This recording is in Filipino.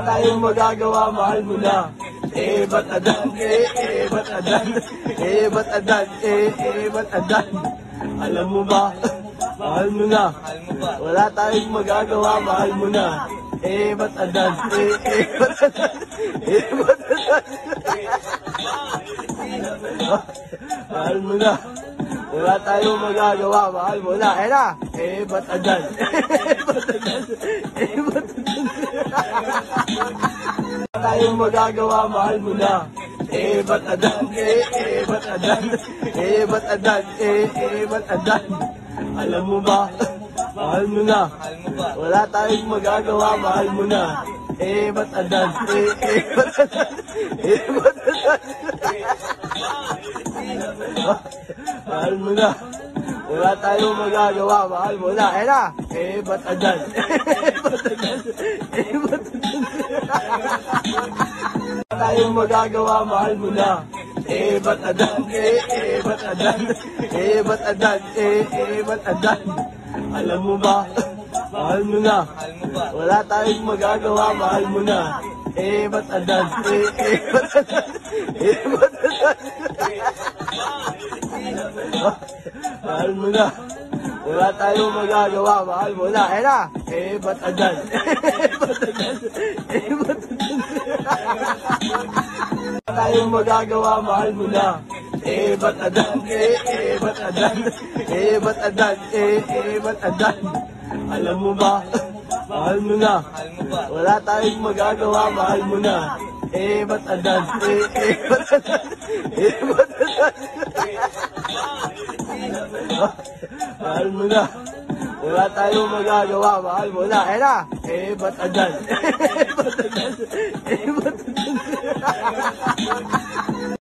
Tayong magagawa, mahal mo na. Ba't adan? Ba't adan? Ba't adan? Ba't adan? Alam mo ba? Mahal mo na. Wala tayong magagawa, mahal mo na. Ba't adan? Ba't adan? Ba't adan? Mahal mo na. Wala tayong magagawa, mahal mo na. Na. Ba't adan? Ba't adan? Ba't adan? Wala tayong magagawa, mahal mo na. Ba't adan? Ba't adan? Ba't adan? Ba't adan? Alam mo ba? Mahal mo na. Wala tayong magagawa, mahal mo na. Ba't adan? Ba't adan? Ba't adan? Mahal mo na. Wala tayong magagawa, mahal mo na. Na. Ba't adan? Ba't adan? Ba't adan? Wala tayong magagawa, mahal mo na. Ba't adan? Ba't adan? Ba't adan? Ba't adan? Alam mo ba? Mahal mo na. Wala tayong magagawa, mahal mo na. Ba't adan? Ba't adan? Ba't adan? Mahal mo na. Wala tayong magagawa, mahal mo na. Na. Ba't adan? Ba't adan? Ba't adan? Wala tayong magagawa, mahal mo na. Ba't adan? Ba't adan? Ba't adan? Ba't adan? Alam mo ba? Mahal mo na. Wala tayong magagawa, mahal mo na. Ba't adan? Ba't adan? Ba't adan? Mahal mo na. Wala tayong magagawa, mahal mo na. Na. Ba't adan? Ba't adan? Ba't adan?